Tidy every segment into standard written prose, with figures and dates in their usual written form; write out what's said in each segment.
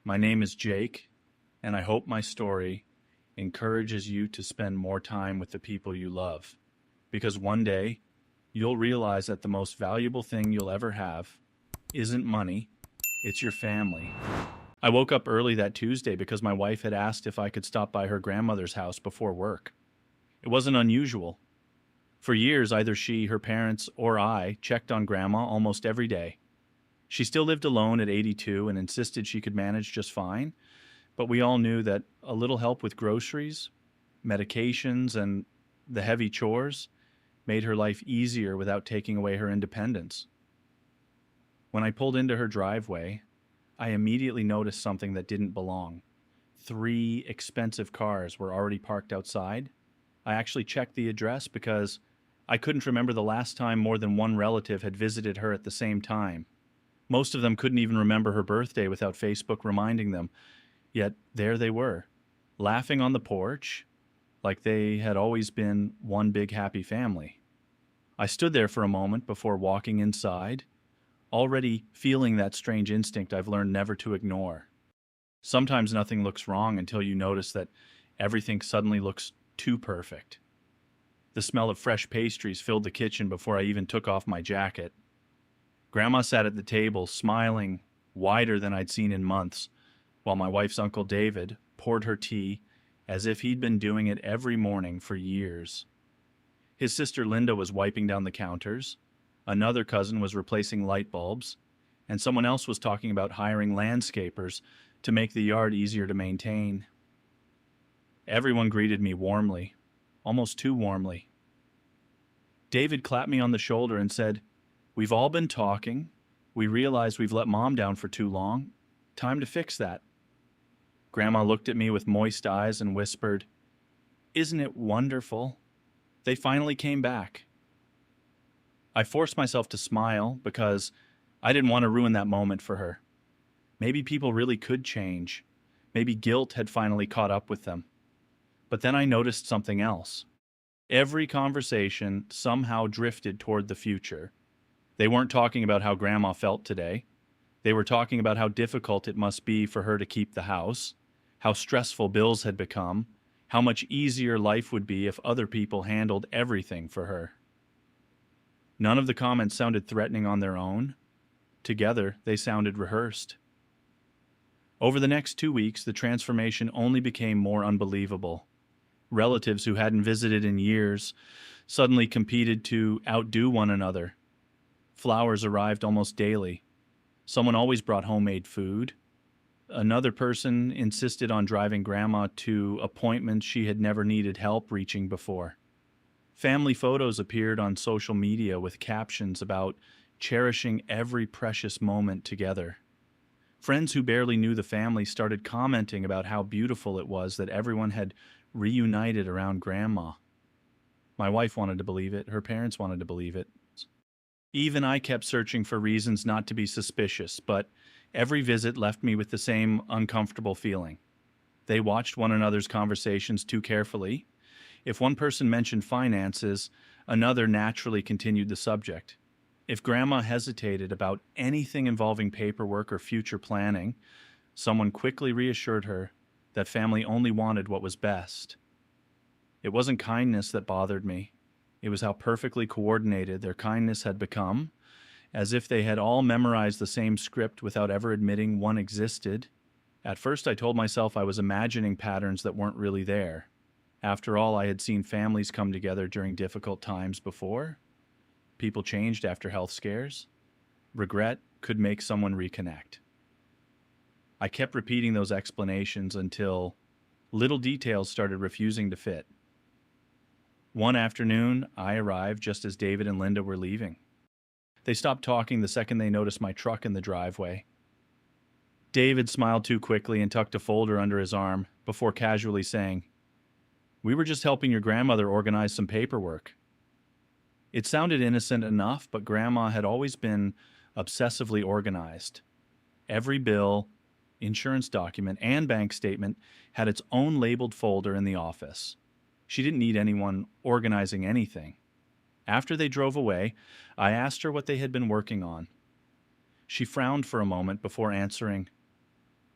My name is Jake, and I hope my story encourages you to spend more time with the people you love. Because one day, you'll realize that the most valuable thing you'll ever have isn't money, it's your family. I woke up early that Tuesday because my wife had asked if I could stop by her grandmother's house before work. It wasn't unusual. For years, either she, her parents, or I checked on Grandma almost every day. She still lived alone at 82 and insisted she could manage just fine, but we all knew that a little help with groceries, medications, and the heavy chores made her life easier without taking away her independence. When I pulled into her driveway, I immediately noticed something that didn't belong. 3 expensive cars were already parked outside. I actually checked the address because I couldn't remember the last time more than one relative had visited her at the same time. Most of them couldn't even remember her birthday without Facebook reminding them. Yet there they were, laughing on the porch, like they had always been one big happy family. I stood there for a moment before walking inside, already feeling that strange instinct I've learned never to ignore. Sometimes nothing looks wrong until you notice that everything suddenly looks too perfect. The smell of fresh pastries filled the kitchen before I even took off my jacket. Grandma sat at the table, smiling wider than I'd seen in months, while my wife's Uncle David poured her tea as if he'd been doing it every morning for years. His sister Linda was wiping down the counters, another cousin was replacing light bulbs, and someone else was talking about hiring landscapers to make the yard easier to maintain. Everyone greeted me warmly, almost too warmly. David clapped me on the shoulder and said, "We've all been talking. We realize we've let Mom down for too long. Time to fix that." Grandma looked at me with moist eyes and whispered, "Isn't it wonderful? They finally came back." I forced myself to smile because I didn't want to ruin that moment for her. Maybe people really could change. Maybe guilt had finally caught up with them. But then I noticed something else. Every conversation somehow drifted toward the future. They weren't talking about how Grandma felt today. They were talking about how difficult it must be for her to keep the house, how stressful bills had become, how much easier life would be if other people handled everything for her. None of the comments sounded threatening on their own. Together, they sounded rehearsed. Over the next 2 weeks, the transformation only became more unbelievable. Relatives who hadn't visited in years suddenly competed to outdo one another. Flowers arrived almost daily. Someone always brought homemade food. Another person insisted on driving Grandma to appointments she had never needed help reaching before. Family photos appeared on social media with captions about cherishing every precious moment together. Friends who barely knew the family started commenting about how beautiful it was that everyone had reunited around Grandma. My wife wanted to believe it. Her parents wanted to believe it. Even I kept searching for reasons not to be suspicious, but every visit left me with the same uncomfortable feeling. They watched one another's conversations too carefully. If one person mentioned finances, another naturally continued the subject. If Grandma hesitated about anything involving paperwork or future planning, someone quickly reassured her that family only wanted what was best. It wasn't kindness that bothered me. It was how perfectly coordinated their kindness had become, as if they had all memorized the same script without ever admitting one existed. At first I told myself I was imagining patterns that weren't really there. After all, I had seen families come together during difficult times before. People changed after health scares. Regret could make someone reconnect. I kept repeating those explanations until little details started refusing to fit. One afternoon, I arrived just as David and Linda were leaving. They stopped talking the second they noticed my truck in the driveway. David smiled too quickly and tucked a folder under his arm before casually saying, "We were just helping your grandmother organize some paperwork." It sounded innocent enough, but Grandma had always been obsessively organized. Every bill, insurance document, and bank statement had its own labeled folder in the office. She didn't need anyone organizing anything. After they drove away, I asked her what they had been working on. She frowned for a moment before answering,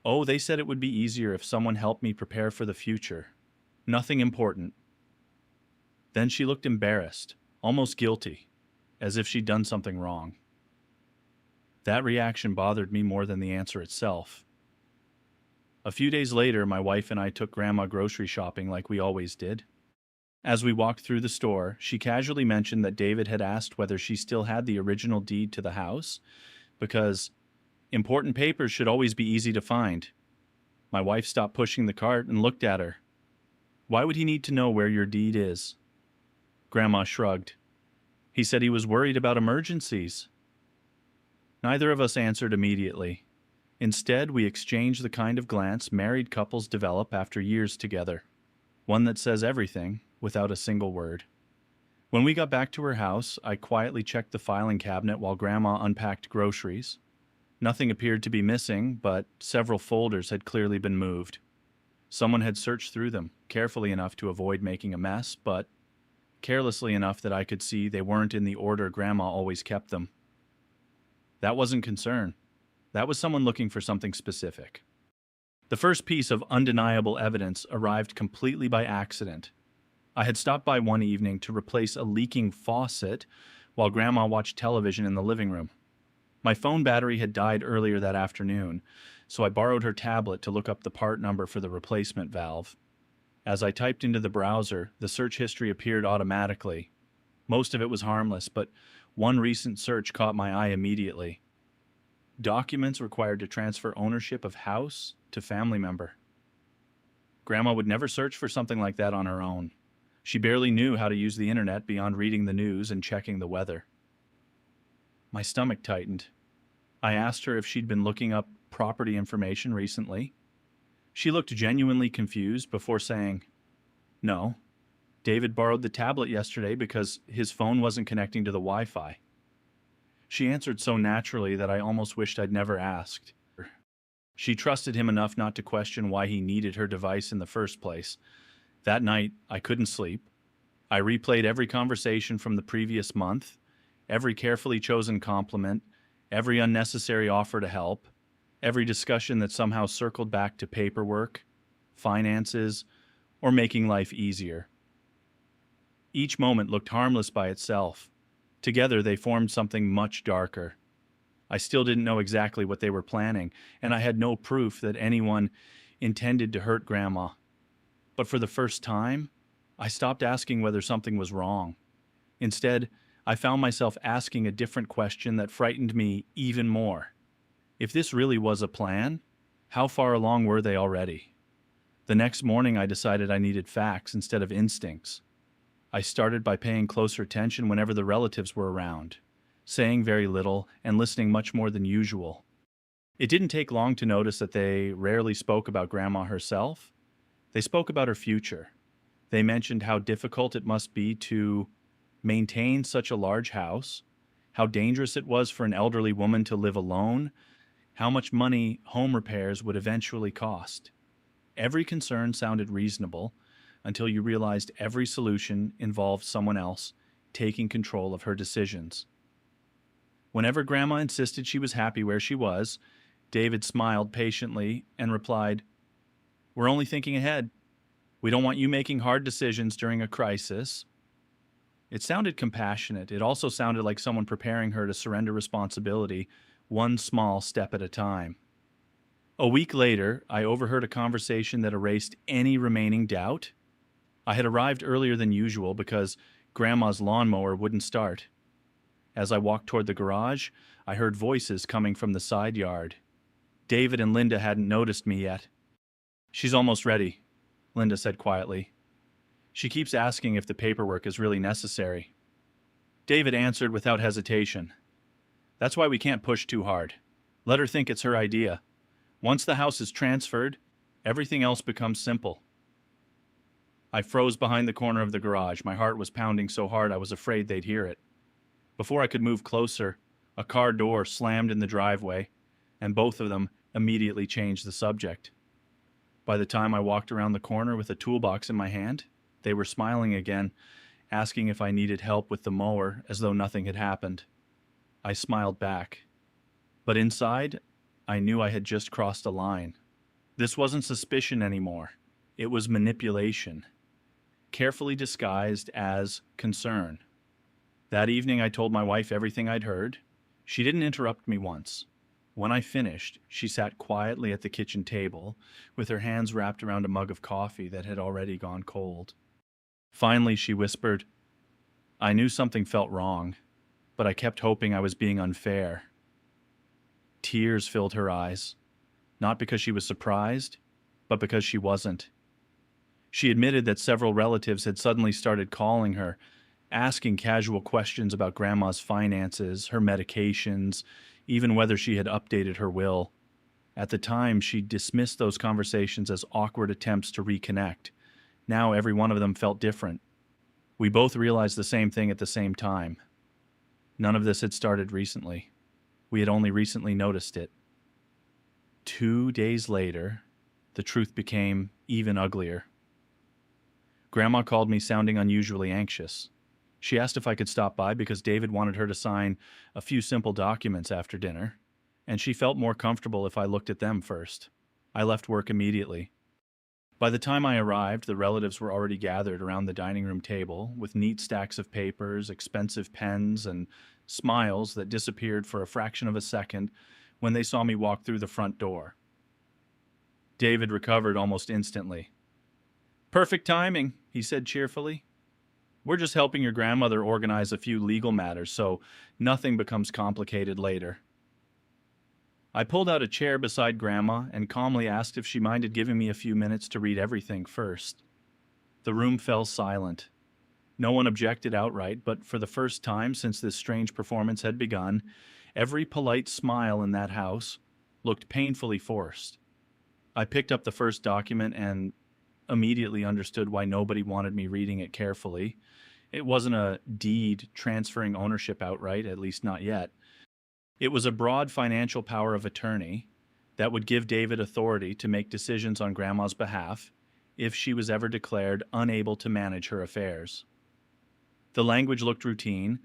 Oh, they said it would be easier if someone helped me prepare for the future. Nothing important. Then she looked embarrassed, almost guilty, as if she'd done something wrong. That reaction bothered me more than the answer itself. A few days later, my wife and I took Grandma grocery shopping like we always did. As we walked through the store, she casually mentioned that David had asked whether she still had the original deed to the house, because important papers should always be easy to find. My wife stopped pushing the cart and looked at her. Why would he need to know where your deed is? Grandma shrugged. He said he was worried about emergencies. Neither of us answered immediately. Instead, we exchanged the kind of glance married couples develop after years together. One that says everything, without a single word. When we got back to her house, I quietly checked the filing cabinet while Grandma unpacked groceries. Nothing appeared to be missing, but several folders had clearly been moved. Someone had searched through them, carefully enough to avoid making a mess, but carelessly enough that I could see they weren't in the order Grandma always kept them. That wasn't concern. That was someone looking for something specific. The first piece of undeniable evidence arrived completely by accident. I had stopped by one evening to replace a leaking faucet while Grandma watched television in the living room. My phone battery had died earlier that afternoon, so I borrowed her tablet to look up the part number for the replacement valve. As I typed into the browser, the search history appeared automatically. Most of it was harmless, but one recent search caught my eye immediately. Documents required to transfer ownership of house to family member. Grandma would never search for something like that on her own. She barely knew how to use the internet beyond reading the news and checking the weather. My stomach tightened. I asked her if she'd been looking up property information recently. She looked genuinely confused before saying, "No. David borrowed the tablet yesterday because his phone wasn't connecting to the Wi-Fi." She answered so naturally that I almost wished I'd never asked. She trusted him enough not to question why he needed her device in the first place. That night, I couldn't sleep. I replayed every conversation from the previous month, every carefully chosen compliment, every unnecessary offer to help, every discussion that somehow circled back to paperwork, finances, or making life easier. Each moment looked harmless by itself. Together they formed something much darker. I still didn't know exactly what they were planning, and I had no proof that anyone intended to hurt Grandma. But for the first time, I stopped asking whether something was wrong. Instead, I found myself asking a different question that frightened me even more. If this really was a plan, how far along were they already? The next morning I decided I needed facts instead of instincts. I started by paying closer attention whenever the relatives were around, saying very little and listening much more than usual. It didn't take long to notice that they rarely spoke about Grandma herself. They spoke about her future. They mentioned how difficult it must be to maintain such a large house, how dangerous it was for an elderly woman to live alone, how much money home repairs would eventually cost. Every concern sounded reasonable until you realized every solution involved someone else taking control of her decisions. Whenever Grandma insisted she was happy where she was, David smiled patiently and replied, "We're only thinking ahead. We don't want you making hard decisions during a crisis." It sounded compassionate. It also sounded like someone preparing her to surrender responsibility, one small step at a time. A week later, I overheard a conversation that erased any remaining doubt. I had arrived earlier than usual because Grandma's lawnmower wouldn't start. As I walked toward the garage, I heard voices coming from the side yard. David and Linda hadn't noticed me yet. "She's almost ready," Linda said quietly. "She keeps asking if the paperwork is really necessary." David answered without hesitation. "That's why we can't push too hard. Let her think it's her idea. Once the house is transferred, everything else becomes simple." I froze behind the corner of the garage. My heart was pounding so hard I was afraid they'd hear it. Before I could move closer, a car door slammed in the driveway, and both of them immediately changed the subject. By the time I walked around the corner with a toolbox in my hand, they were smiling again, asking if I needed help with the mower as though nothing had happened. I smiled back. But inside, I knew I had just crossed a line. This wasn't suspicion anymore. It was manipulation, carefully disguised as concern. That evening, I told my wife everything I'd heard. She didn't interrupt me once. When I finished, she sat quietly at the kitchen table, with her hands wrapped around a mug of coffee that had already gone cold. Finally, she whispered, "I knew something felt wrong, but I kept hoping I was being unfair." Tears filled her eyes, not because she was surprised, but because she wasn't. She admitted that several relatives had suddenly started calling her, asking casual questions about Grandma's finances, her medications, even whether she had updated her will. At the time, she dismissed those conversations as awkward attempts to reconnect. Now every one of them felt different. We both realized the same thing at the same time. None of this had started recently. We had only recently noticed it. 2 days later, the truth became even uglier. Grandma called me sounding unusually anxious. She asked if I could stop by because David wanted her to sign a few simple documents after dinner, and she felt more comfortable if I looked at them first. I left work immediately. By the time I arrived, the relatives were already gathered around the dining room table with neat stacks of papers, expensive pens, and smiles that disappeared for a fraction of a second when they saw me walk through the front door. David recovered almost instantly. "Perfect timing," he said cheerfully. "We're just helping your grandmother organize a few legal matters so nothing becomes complicated later." I pulled out a chair beside Grandma and calmly asked if she minded giving me a few minutes to read everything first. The room fell silent. No one objected outright, but for the first time since this strange performance had begun, every polite smile in that house looked painfully forced. I picked up the first document and immediately understood why nobody wanted me reading it carefully. It wasn't a deed transferring ownership outright, at least not yet. It was a broad financial power of attorney that would give David authority to make decisions on Grandma's behalf if she was ever declared unable to manage her affairs. The language looked routine,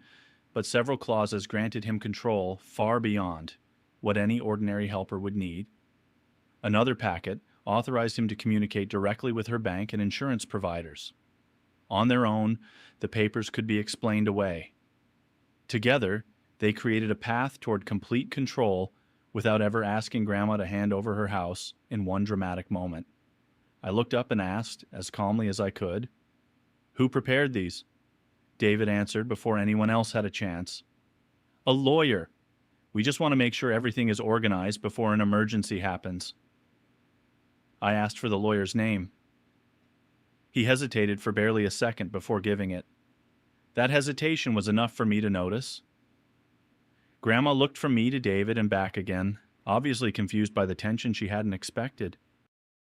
but several clauses granted him control far beyond what any ordinary helper would need. Another packet authorized him to communicate directly with her bank and insurance providers. On their own, the papers could be explained away. Together, they created a path toward complete control without ever asking Grandma to hand over her house in one dramatic moment. I looked up and asked, as calmly as I could, "Who prepared these?" David answered before anyone else had a chance. "A lawyer. We just want to make sure everything is organized before an emergency happens." I asked for the lawyer's name. He hesitated for barely a second before giving it. That hesitation was enough for me to notice. Grandma looked from me to David and back again, obviously confused by the tension she hadn't expected.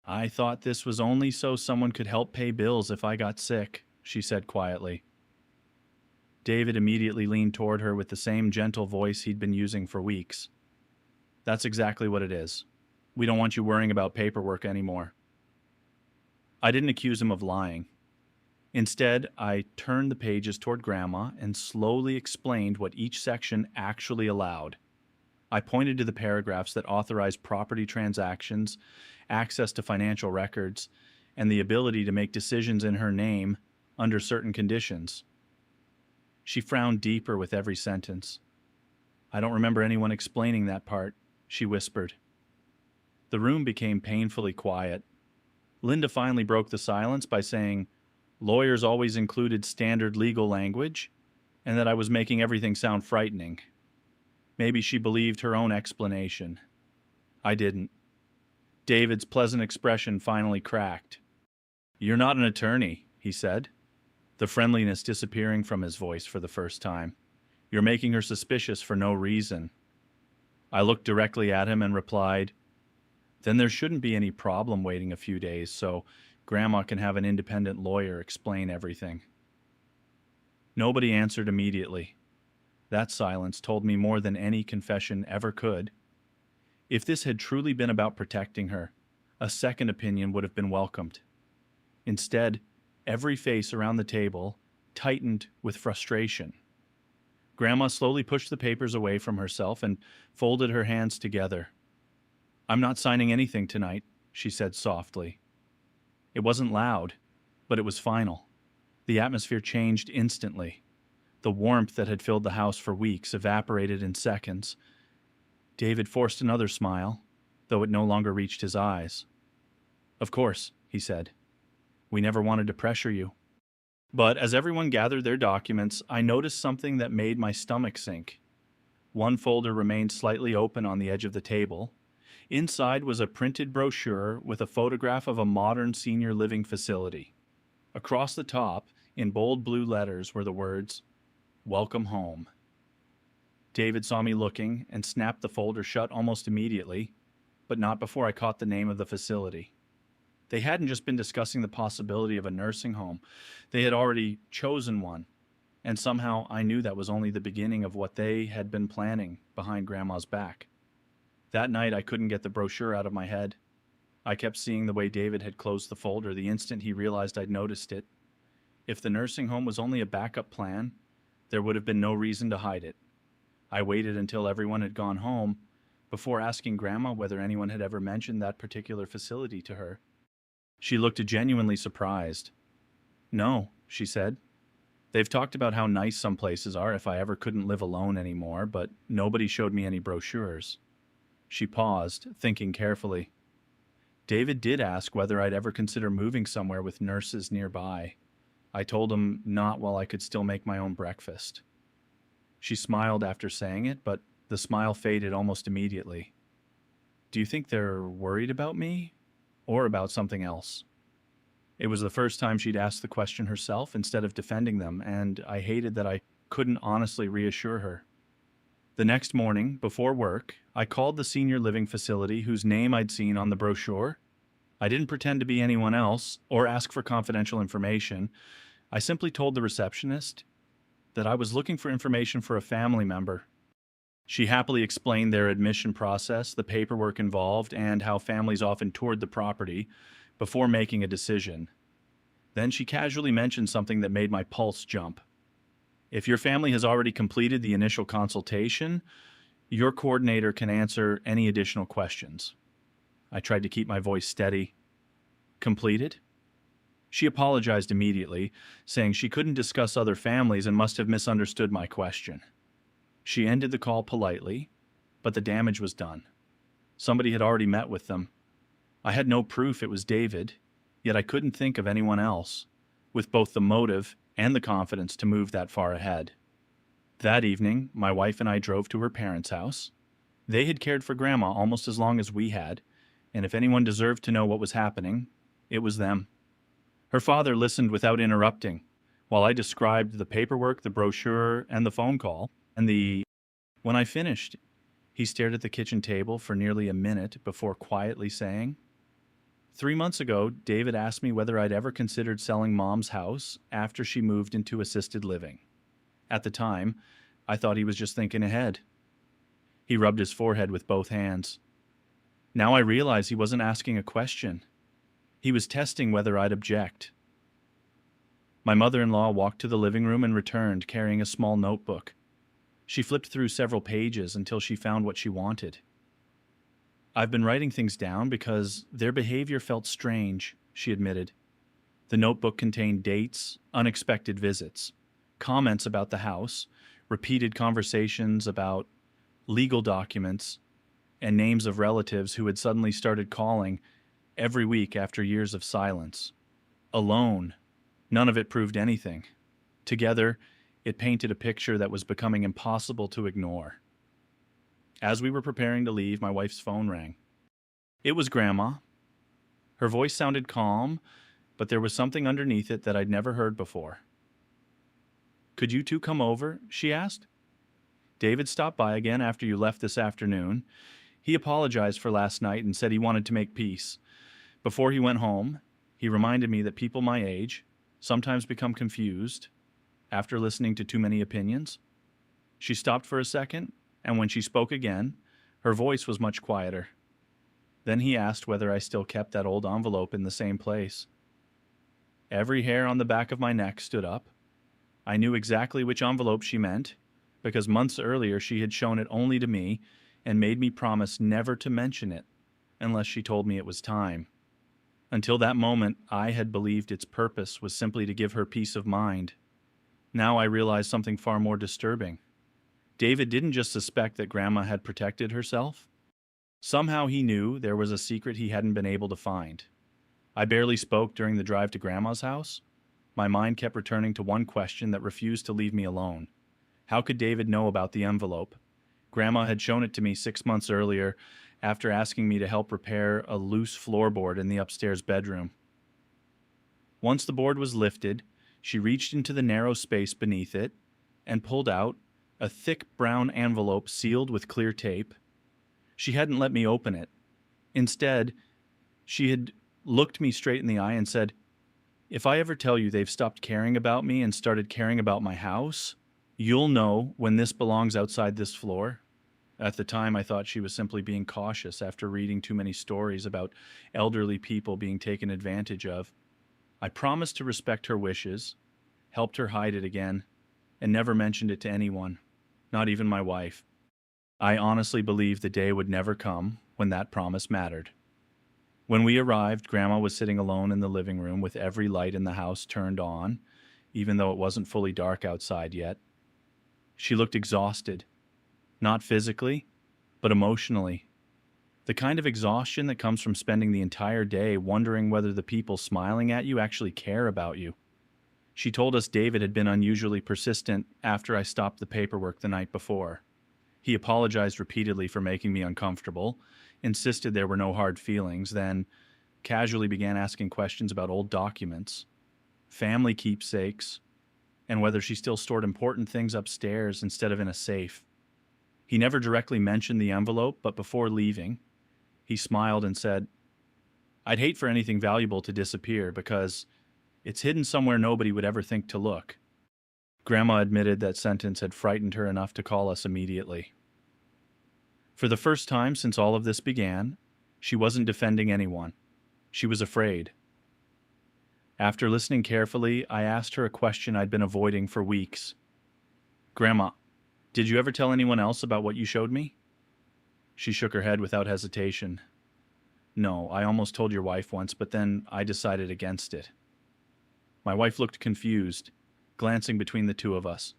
"I thought this was only so someone could help pay bills if I got sick," she said quietly. David immediately leaned toward her with the same gentle voice he'd been using for weeks. "That's exactly what it is. We don't want you worrying about paperwork anymore." I didn't accuse him of lying. Instead, I turned the pages toward Grandma and slowly explained what each section actually allowed. I pointed to the paragraphs that authorized property transactions, access to financial records, and the ability to make decisions in her name under certain conditions. She frowned deeper with every sentence. "I don't remember anyone explaining that part," she whispered. The room became painfully quiet. Linda finally broke the silence by saying lawyers always included standard legal language, and that I was making everything sound frightening. Maybe she believed her own explanation. I didn't. David's pleasant expression finally cracked. "You're not an attorney," he said, the friendliness disappearing from his voice for the first time. "You're making her suspicious for no reason." I looked directly at him and replied, "Then there shouldn't be any problem waiting a few days so Grandma can have an independent lawyer explain everything." Nobody answered immediately. That silence told me more than any confession ever could. If this had truly been about protecting her, a second opinion would have been welcomed. Instead, every face around the table tightened with frustration. Grandma slowly pushed the papers away from herself and folded her hands together. "I'm not signing anything tonight," she said softly. It wasn't loud, but it was final. The atmosphere changed instantly. The warmth that had filled the house for weeks evaporated in seconds. David forced another smile, though it no longer reached his eyes. Of course, he said. We never wanted to pressure you. But as everyone gathered their documents, I noticed something that made my stomach sink. One folder remained slightly open on the edge of the table. Inside was a printed brochure with a photograph of a modern senior living facility. Across the top, in bold blue letters, were the words, "Welcome home." David saw me looking and snapped the folder shut almost immediately, but not before I caught the name of the facility. They hadn't just been discussing the possibility of a nursing home. They had already chosen one, and somehow I knew that was only the beginning of what they had been planning behind Grandma's back. That night I couldn't get the brochure out of my head. I kept seeing the way David had closed the folder the instant he realized I'd noticed it. If the nursing home was only a backup plan, there would have been no reason to hide it. I waited until everyone had gone home before asking Grandma whether anyone had ever mentioned that particular facility to her. She looked genuinely surprised. "No," she said. "They've talked about how nice some places are if I ever couldn't live alone anymore, but nobody showed me any brochures." She paused, thinking carefully. David did ask whether I'd ever consider moving somewhere with nurses nearby. I told him not while I could still make my own breakfast. She smiled after saying it, but the smile faded almost immediately. "Do you think they're worried about me? Or about something else?" It was the first time she'd asked the question herself instead of defending them, and I hated that I couldn't honestly reassure her. The next morning, before work, I called the senior living facility whose name I'd seen on the brochure. I didn't pretend to be anyone else or ask for confidential information. I simply told the receptionist that I was looking for information for a family member. She happily explained their admission process, the paperwork involved, and how families often toured the property before making a decision. Then she casually mentioned something that made my pulse jump. "If your family has already completed the initial consultation, your coordinator can answer any additional questions." I tried to keep my voice steady. "Completed?" She apologized immediately, saying she couldn't discuss other families and must have misunderstood my question. She ended the call politely, but the damage was done. Somebody had already met with them. I had no proof it was David, yet I couldn't think of anyone else, with both the motive and the confidence to move that far ahead. That evening, my wife and I drove to her parents' house. They had cared for Grandma almost as long as we had, and if anyone deserved to know what was happening, it was them. Her father listened without interrupting, while I described the paperwork, the brochure, and the phone call. When I finished, he stared at the kitchen table for nearly a minute before quietly saying, "3 months ago, David asked me whether I'd ever considered selling Mom's house after she moved into assisted living. At the time, I thought he was just thinking ahead." He rubbed his forehead with both hands. Now I realize he wasn't asking a question. He was testing whether I'd object. My mother-in-law walked to the living room and returned carrying a small notebook. She flipped through several pages until she found what she wanted. "I've been writing things down because their behavior felt strange," she admitted. The notebook contained dates, unexpected visits, comments about the house, repeated conversations about legal documents, and names of relatives who had suddenly started calling every week after years of silence. Alone, none of it proved anything. Together, it painted a picture that was becoming impossible to ignore. As we were preparing to leave, my wife's phone rang. It was Grandma. Her voice sounded calm, but there was something underneath it that I'd never heard before. "Could you two come over?" she asked. "David stopped by again after you left this afternoon. He apologized for last night and said he wanted to make peace. Before he went home, he reminded me that people my age sometimes become confused after listening to too many opinions." She stopped for a second, and when she spoke again, her voice was much quieter. Then he asked whether I still kept that old envelope in the same place. Every hair on the back of my neck stood up. I knew exactly which envelope she meant, because months earlier she had shown it only to me and made me promise never to mention it. unless she told me it was time. Until that moment, I had believed its purpose was simply to give her peace of mind. Now I realized something far more disturbing. David didn't just suspect that Grandma had protected herself. Somehow he knew there was a secret he hadn't been able to find. I barely spoke during the drive to Grandma's house. My mind kept returning to one question that refused to leave me alone. How could David know about the envelope? Grandma had shown it to me 6 months earlier after asking me to help repair a loose floorboard in the upstairs bedroom. Once the board was lifted, she reached into the narrow space beneath it and pulled out a thick brown envelope sealed with clear tape. She hadn't let me open it. Instead, she had looked me straight in the eye and said, "If I ever tell you they've stopped caring about me and started caring about my house, you'll know when this belongs outside this floor." At the time, I thought she was simply being cautious after reading too many stories about elderly people being taken advantage of. I promised to respect her wishes, helped her hide it again, and never mentioned it to anyone, not even my wife. I honestly believed the day would never come when that promise mattered. When we arrived, Grandma was sitting alone in the living room with every light in the house turned on, even though it wasn't fully dark outside yet. She looked exhausted, not physically, but emotionally. The kind of exhaustion that comes from spending the entire day wondering whether the people smiling at you actually care about you. She told us David had been unusually persistent after I stopped the paperwork the night before. He apologized repeatedly for making me uncomfortable, insisted there were no hard feelings, then casually began asking questions about old documents, family keepsakes, and whether she still stored important things upstairs instead of in a safe. He never directly mentioned the envelope, but before leaving, he smiled and said, "I'd hate for anything valuable to disappear because it's hidden somewhere nobody would ever think to look." Grandma admitted that sentence had frightened her enough to call us immediately. For the first time since all of this began, she wasn't defending anyone. She was afraid. After listening carefully, I asked her a question I'd been avoiding for weeks. "Grandma, did you ever tell anyone else about what you showed me?" She shook her head without hesitation. "No, I almost told your wife once, but then I decided against it." My wife looked confused, glancing between the two of us.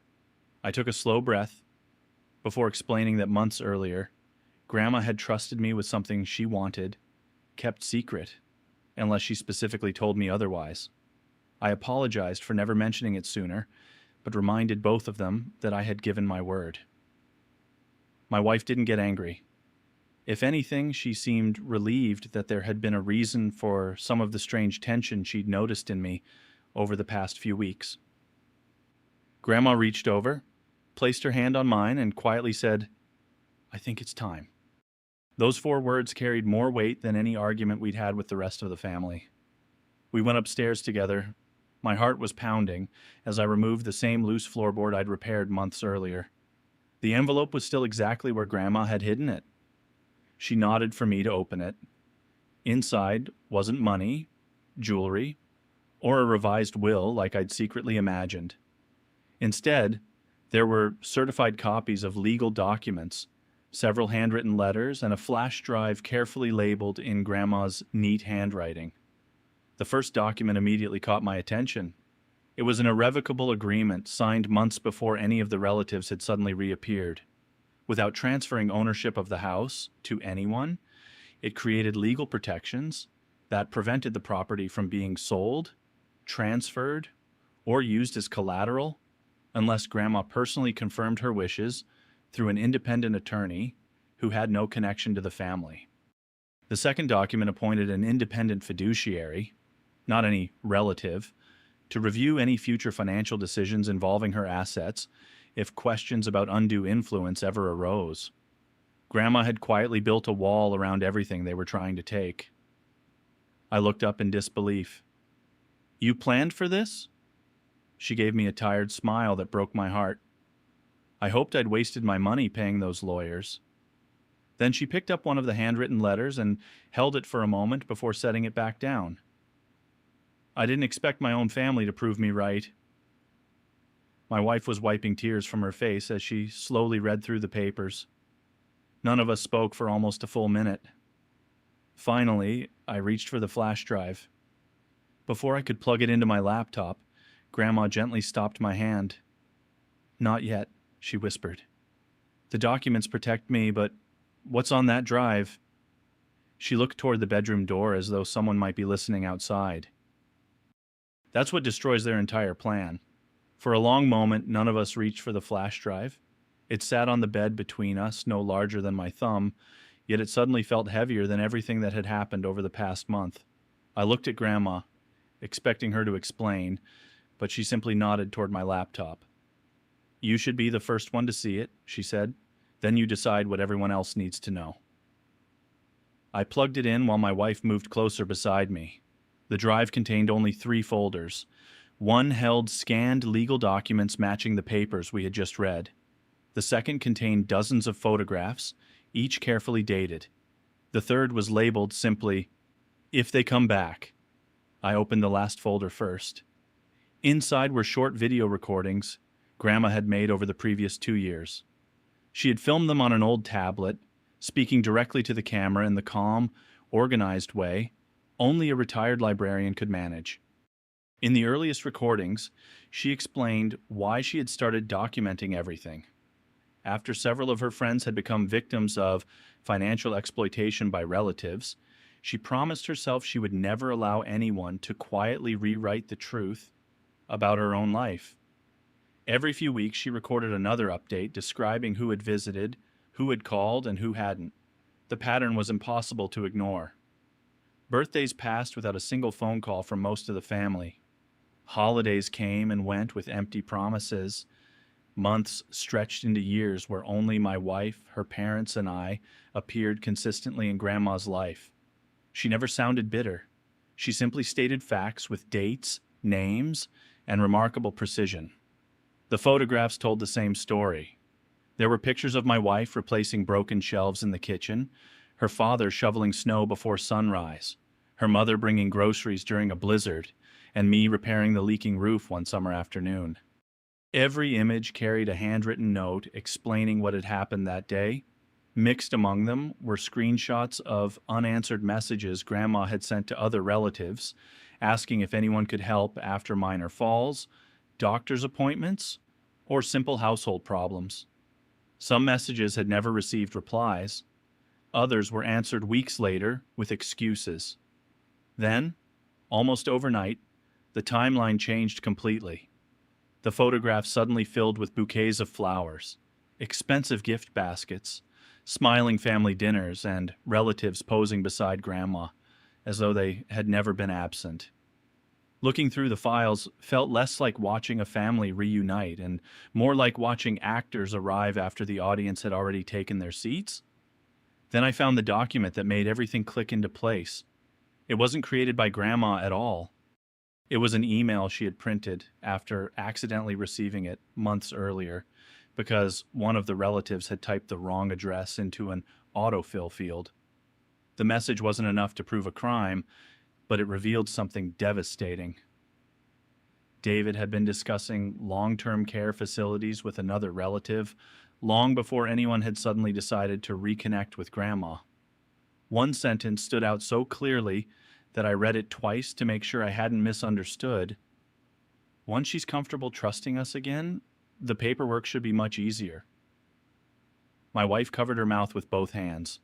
I took a slow breath before explaining that months earlier, Grandma had trusted me with something she wanted, kept secret, unless she specifically told me otherwise. I apologized for never mentioning it sooner, but reminded both of them that I had given my word. My wife didn't get angry. If anything, she seemed relieved that there had been a reason for some of the strange tension she'd noticed in me over the past few weeks. Grandma reached over, placed her hand on mine, and quietly said, "I think it's time." Those 4 words carried more weight than any argument we'd had with the rest of the family. We went upstairs together. My heart was pounding as I removed the same loose floorboard I'd repaired months earlier. The envelope was still exactly where Grandma had hidden it. She nodded for me to open it. Inside wasn't money, jewelry, or a revised will like I'd secretly imagined. Instead, there were certified copies of legal documents, several handwritten letters, and a flash drive carefully labeled in Grandma's neat handwriting. The first document immediately caught my attention. It was an irrevocable agreement signed months before any of the relatives had suddenly reappeared. Without transferring ownership of the house to anyone, it created legal protections that prevented the property from being sold, transferred, or used as collateral unless Grandma personally confirmed her wishes through an independent attorney who had no connection to the family. The second document appointed an independent fiduciary, not any relative, to review any future financial decisions involving her assets if questions about undue influence ever arose. Grandma had quietly built a wall around everything they were trying to take. I looked up in disbelief. "You planned for this?" She gave me a tired smile that broke my heart. I hoped I'd wasted my money paying those lawyers. Then she picked up one of the handwritten letters and held it for a moment before setting it back down. I didn't expect my own family to prove me right. My wife was wiping tears from her face as she slowly read through the papers. None of us spoke for almost a full minute. Finally, I reached for the flash drive. Before I could plug it into my laptop, Grandma gently stopped my hand. "Not yet," she whispered. "The documents protect me, but what's on that drive?" She looked toward the bedroom door as though someone might be listening outside. That's what destroys their entire plan. For a long moment, none of us reached for the flash drive. It sat on the bed between us, no larger than my thumb, yet it suddenly felt heavier than everything that had happened over the past month. I looked at Grandma, expecting her to explain, but she simply nodded toward my laptop. "You should be the first one to see it," she said. "Then you decide what everyone else needs to know." I plugged it in while my wife moved closer beside me. The drive contained only 3 folders. One held scanned legal documents matching the papers we had just read. The second contained dozens of photographs, each carefully dated. The third was labeled simply, "If they come back." I opened the last folder first. Inside were short video recordings Grandma had made over the previous 2 years. She had filmed them on an old tablet, speaking directly to the camera in the calm, organized way only a retired librarian could manage. In the earliest recordings, she explained why she had started documenting everything. After several of her friends had become victims of financial exploitation by relatives, she promised herself she would never allow anyone to quietly rewrite the truth about her own life. Every few weeks, she recorded another update describing who had visited, who had called, and who hadn't. The pattern was impossible to ignore. Birthdays passed without a single phone call from most of the family. Holidays came and went with empty promises. Months stretched into years where only my wife, her parents, and I appeared consistently in Grandma's life. She never sounded bitter. She simply stated facts with dates, names, and remarkable precision. The photographs told the same story. There were pictures of my wife replacing broken shelves in the kitchen, her father shoveling snow before sunrise, her mother bringing groceries during a blizzard, and me repairing the leaking roof one summer afternoon. Every image carried a handwritten note explaining what had happened that day. Mixed among them were screenshots of unanswered messages Grandma had sent to other relatives, asking if anyone could help after minor falls, doctor's appointments, or simple household problems. Some messages had never received replies. Others were answered weeks later with excuses. Then, almost overnight, the timeline changed completely. The photographs suddenly filled with bouquets of flowers, expensive gift baskets, smiling family dinners, and relatives posing beside Grandma, as though they had never been absent. Looking through the files felt less like watching a family reunite and more like watching actors arrive after the audience had already taken their seats. Then I found the document that made everything click into place. It wasn't created by Grandma at all. It was an email she had printed after accidentally receiving it months earlier because one of the relatives had typed the wrong address into an autofill field. The message wasn't enough to prove a crime, but it revealed something devastating. David had been discussing long-term care facilities with another relative long before anyone had suddenly decided to reconnect with Grandma. One sentence stood out so clearly that I read it twice to make sure I hadn't misunderstood. "Once she's comfortable trusting us again, the paperwork should be much easier." My wife covered her mouth with both hands.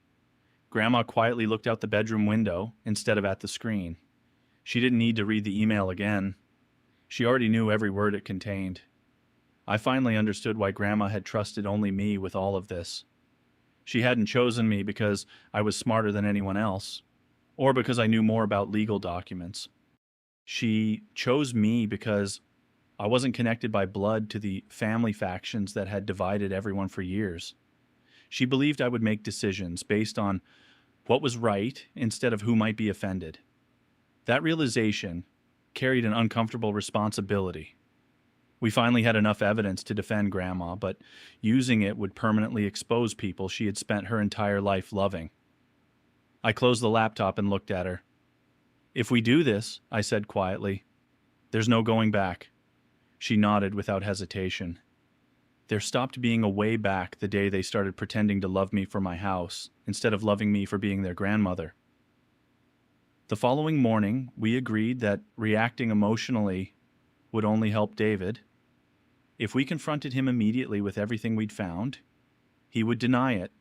Grandma quietly looked out the bedroom window instead of at the screen. She didn't need to read the email again. She already knew every word it contained. I finally understood why Grandma had trusted only me with all of this. She hadn't chosen me because I was smarter than anyone else, or because I knew more about legal documents. She chose me because I wasn't connected by blood to the family factions that had divided everyone for years. She believed I would make decisions based on what was right instead of who might be offended. That realization carried an uncomfortable responsibility. We finally had enough evidence to defend Grandma, but using it would permanently expose people she had spent her entire life loving. I closed the laptop and looked at her. "If we do this," I said quietly, "there's no going back." She nodded without hesitation. There stopped being a way back the day they started pretending to love me for my house, instead of loving me for being their grandmother. The following morning, we agreed that reacting emotionally would only help David. If we confronted him immediately with everything we'd found, he would deny it,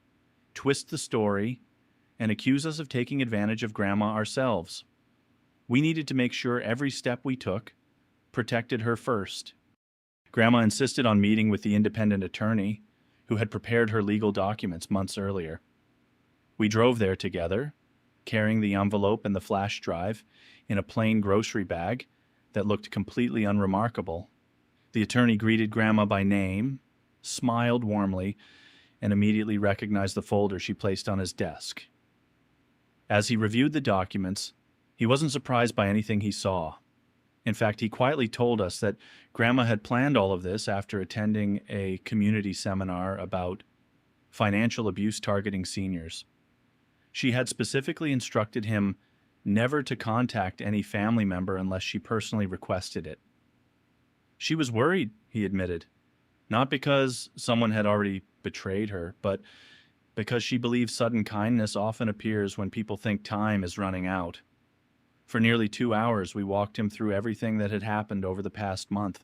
twist the story, and accuse us of taking advantage of Grandma ourselves. We needed to make sure every step we took protected her first. Grandma insisted on meeting with the independent attorney who had prepared her legal documents months earlier. We drove there together, carrying the envelope and the flash drive in a plain grocery bag that looked completely unremarkable. The attorney greeted Grandma by name, smiled warmly, and immediately recognized the folder she placed on his desk. As he reviewed the documents, he wasn't surprised by anything he saw. In fact, he quietly told us that Grandma had planned all of this after attending a community seminar about financial abuse targeting seniors. She had specifically instructed him never to contact any family member unless she personally requested it. She was worried, he admitted, not because someone had already betrayed her, but because she believed sudden kindness often appears when people think time is running out. For nearly 2 hours, we walked him through everything that had happened over the past month.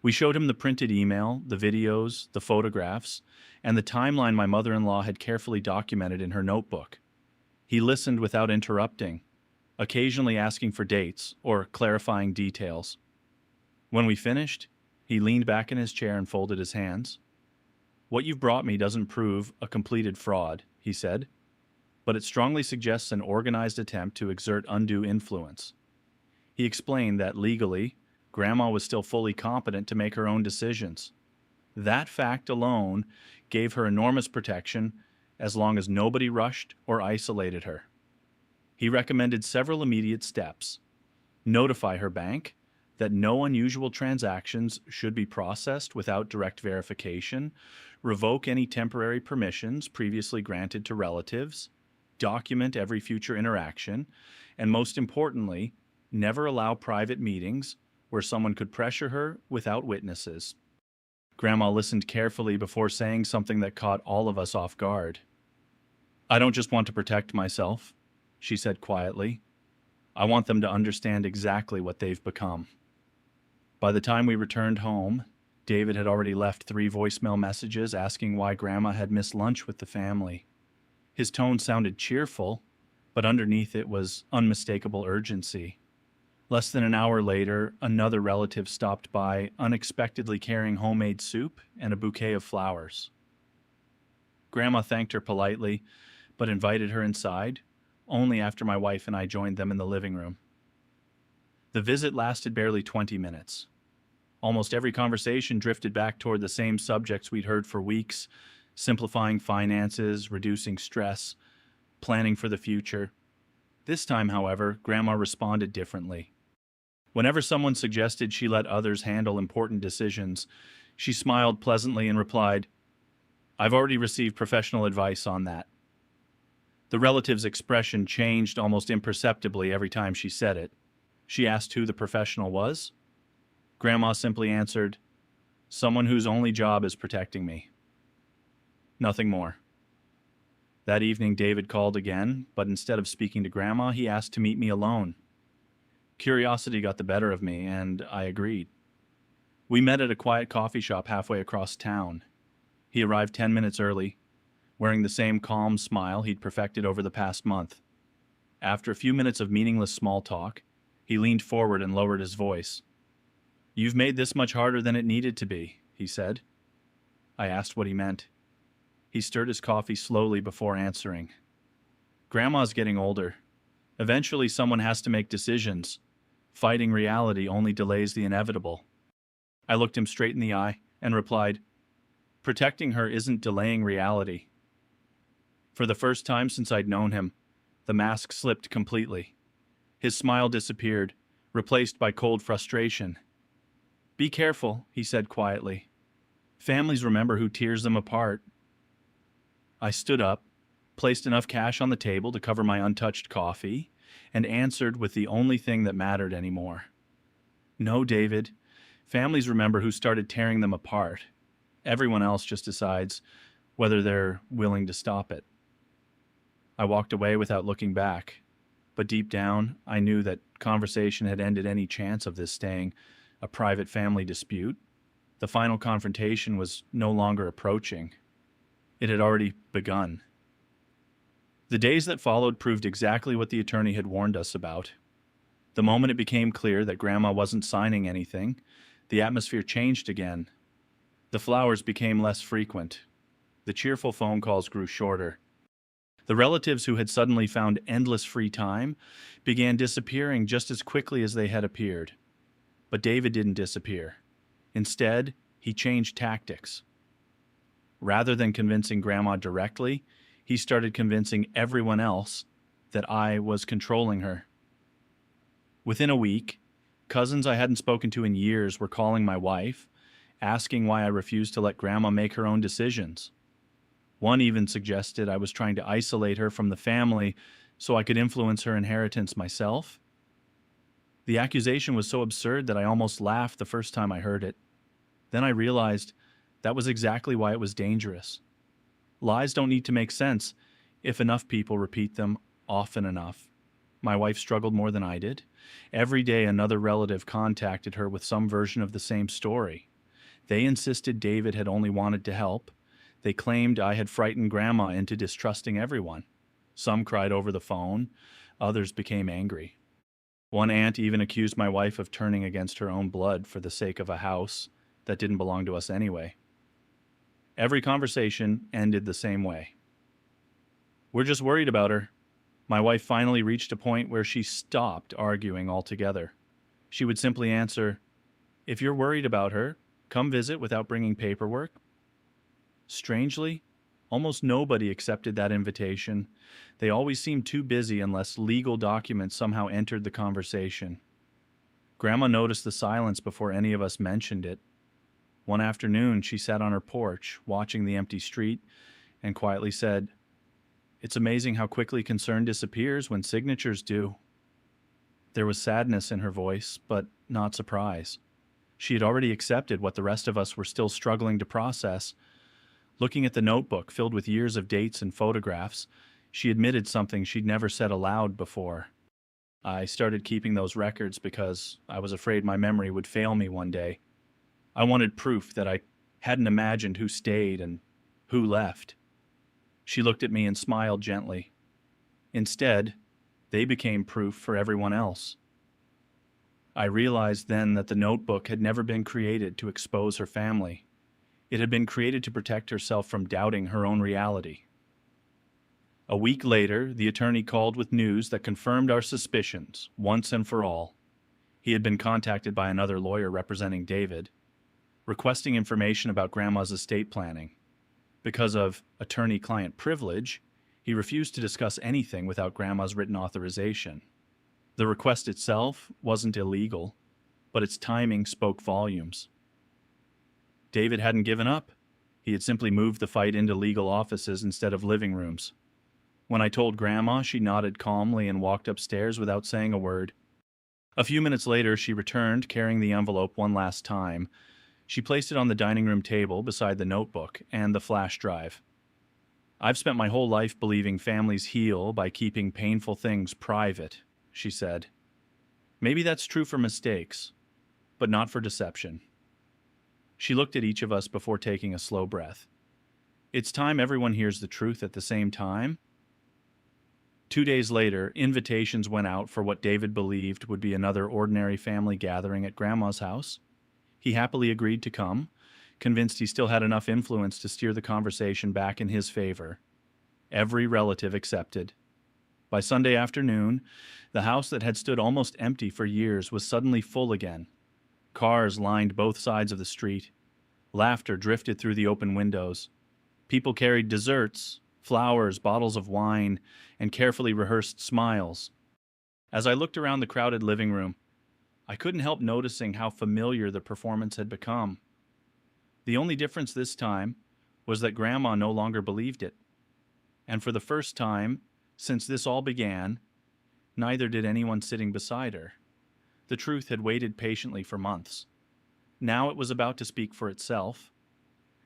We showed him the printed email, the videos, the photographs, and the timeline my mother-in-law had carefully documented in her notebook. He listened without interrupting, occasionally asking for dates or clarifying details. When we finished, he leaned back in his chair and folded his hands. "What you've brought me doesn't prove a completed fraud," he said, "but it strongly suggests an organized attempt to exert undue influence." He explained that legally, Grandma was still fully competent to make her own decisions. That fact alone gave her enormous protection as long as nobody rushed or isolated her. He recommended several immediate steps: notify her bank that no unusual transactions should be processed without direct verification, revoke any temporary permissions previously granted to relatives, document every future interaction, and most importantly, never allow private meetings where someone could pressure her without witnesses. Grandma listened carefully before saying something that caught all of us off guard. "I don't just want to protect myself," she said quietly. "I want them to understand exactly what they've become." By the time we returned home, David had already left 3 voicemail messages asking why Grandma had missed lunch with the family. His tone sounded cheerful, but underneath it was unmistakable urgency. Less than an hour later, another relative stopped by, unexpectedly carrying homemade soup and a bouquet of flowers. Grandma thanked her politely, but invited her inside, only after my wife and I joined them in the living room. The visit lasted barely 20 minutes. Almost every conversation drifted back toward the same subjects we'd heard for weeks: simplifying finances, reducing stress, planning for the future. This time, however, Grandma responded differently. Whenever someone suggested she let others handle important decisions, she smiled pleasantly and replied, "I've already received professional advice on that." The relative's expression changed almost imperceptibly every time she said it. She asked who the professional was. Grandma simply answered, "Someone whose only job is protecting me." Nothing more. That evening, David called again, but instead of speaking to Grandma, he asked to meet me alone. Curiosity got the better of me, and I agreed. We met at a quiet coffee shop halfway across town. He arrived 10 minutes early, wearing the same calm smile he'd perfected over the past month. After a few minutes of meaningless small talk, he leaned forward and lowered his voice. "You've made this much harder than it needed to be," he said. I asked what he meant. He stirred his coffee slowly before answering. "Grandma's getting older. Eventually someone has to make decisions. Fighting reality only delays the inevitable." I looked him straight in the eye and replied, "Protecting her isn't delaying reality." For the first time since I'd known him, the mask slipped completely. His smile disappeared, replaced by cold frustration. "Be careful," he said quietly. "Families remember who tears them apart." I stood up, placed enough cash on the table to cover my untouched coffee, and answered with the only thing that mattered anymore. "No, David. Families remember who started tearing them apart. Everyone else just decides whether they're willing to stop it." I walked away without looking back. But deep down, I knew that conversation had ended any chance of this staying a private family dispute. The final confrontation was no longer approaching. It had already begun. The days that followed proved exactly what the attorney had warned us about. The moment it became clear that Grandma wasn't signing anything, the atmosphere changed again. The flowers became less frequent. The cheerful phone calls grew shorter. The relatives who had suddenly found endless free time began disappearing just as quickly as they had appeared. But David didn't disappear. Instead, he changed tactics. Rather than convincing Grandma directly, he started convincing everyone else that I was controlling her. Within a week, cousins I hadn't spoken to in years were calling my wife, asking why I refused to let Grandma make her own decisions. One even suggested I was trying to isolate her from the family so I could influence her inheritance myself. The accusation was so absurd that I almost laughed the first time I heard it. Then I realized that was exactly why it was dangerous. Lies don't need to make sense if enough people repeat them often enough. My wife struggled more than I did. Every day another relative contacted her with some version of the same story. They insisted David had only wanted to help. They claimed I had frightened Grandma into distrusting everyone. Some cried over the phone. Others became angry. One aunt even accused my wife of turning against her own blood for the sake of a house that didn't belong to us anyway. Every conversation ended the same way. "We're just worried about her." My wife finally reached a point where she stopped arguing altogether. She would simply answer, "If you're worried about her, come visit without bringing paperwork." Strangely, almost nobody accepted that invitation. They always seemed too busy unless legal documents somehow entered the conversation. Grandma noticed the silence before any of us mentioned it. One afternoon, she sat on her porch, watching the empty street, and quietly said, "It's amazing how quickly concern disappears when signatures do." There was sadness in her voice, but not surprise. She had already accepted what the rest of us were still struggling to process. Looking at the notebook filled with years of dates and photographs, she admitted something she'd never said aloud before. "I started keeping those records because I was afraid my memory would fail me one day. I wanted proof that I hadn't imagined who stayed and who left." She looked at me and smiled gently. Instead, they became proof for everyone else. I realized then that the notebook had never been created to expose her family. It had been created to protect herself from doubting her own reality. A week later, the attorney called with news that confirmed our suspicions, once and for all. He had been contacted by another lawyer representing David, requesting information about Grandma's estate planning. Because of attorney-client privilege, he refused to discuss anything without Grandma's written authorization. The request itself wasn't illegal, but its timing spoke volumes. David hadn't given up. He had simply moved the fight into legal offices instead of living rooms. When I told Grandma, she nodded calmly and walked upstairs without saying a word. A few minutes later, she returned, carrying the envelope one last time. She placed it on the dining room table beside the notebook and the flash drive. "I've spent my whole life believing families heal by keeping painful things private," she said. "Maybe that's true for mistakes, but not for deception." She looked at each of us before taking a slow breath. "It's time everyone hears the truth at the same time." 2 days later, invitations went out for what David believed would be another ordinary family gathering at Grandma's house. He happily agreed to come, convinced he still had enough influence to steer the conversation back in his favor. Every relative accepted. By Sunday afternoon, the house that had stood almost empty for years was suddenly full again. Cars lined both sides of the street. Laughter drifted through the open windows. People carried desserts, flowers, bottles of wine, and carefully rehearsed smiles. As I looked around the crowded living room, I couldn't help noticing how familiar the performance had become. The only difference this time was that Grandma no longer believed it. And for the first time since this all began, neither did anyone sitting beside her. The truth had waited patiently for months. Now it was about to speak for itself.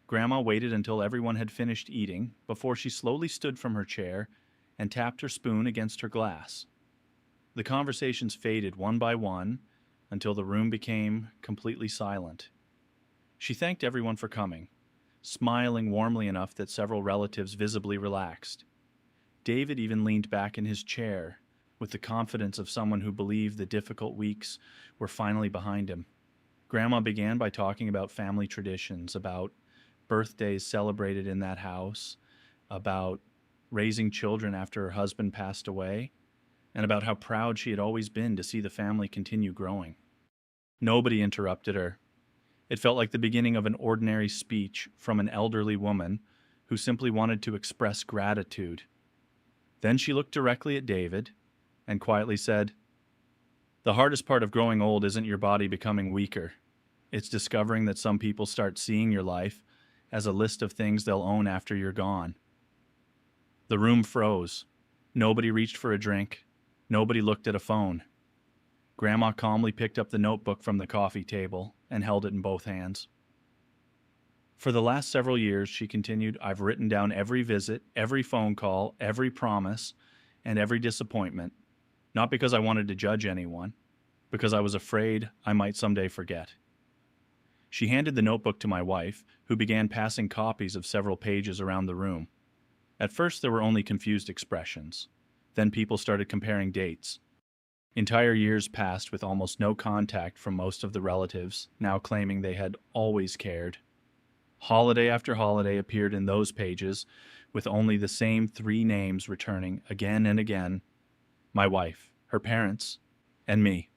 Grandma waited until everyone had finished eating before she slowly stood from her chair and tapped her spoon against her glass. The conversations faded one by one until the room became completely silent. She thanked everyone for coming, smiling warmly enough that several relatives visibly relaxed. David even leaned back in his chair with the confidence of someone who believed the difficult weeks were finally behind him. Grandma began by talking about family traditions, about birthdays celebrated in that house, about raising children after her husband passed away, and about how proud she had always been to see the family continue growing. Nobody interrupted her. It felt like the beginning of an ordinary speech from an elderly woman who simply wanted to express gratitude. Then she looked directly at David and quietly said, "The hardest part of growing old isn't your body becoming weaker. It's discovering that some people start seeing your life as a list of things they'll own after you're gone." The room froze. Nobody reached for a drink. Nobody looked at a phone. Grandma calmly picked up the notebook from the coffee table and held it in both hands. "For the last several years," she continued, "I've written down every visit, every phone call, every promise, and every disappointment, not because I wanted to judge anyone, because I was afraid I might someday forget." She handed the notebook to my wife, who began passing copies of several pages around the room. At first, there were only confused expressions. Then people started comparing dates. Entire years passed with almost no contact from most of the relatives, now claiming they had always cared. Holiday after holiday appeared in those pages, with only the same 3 names returning again and again: my wife, her parents, and me.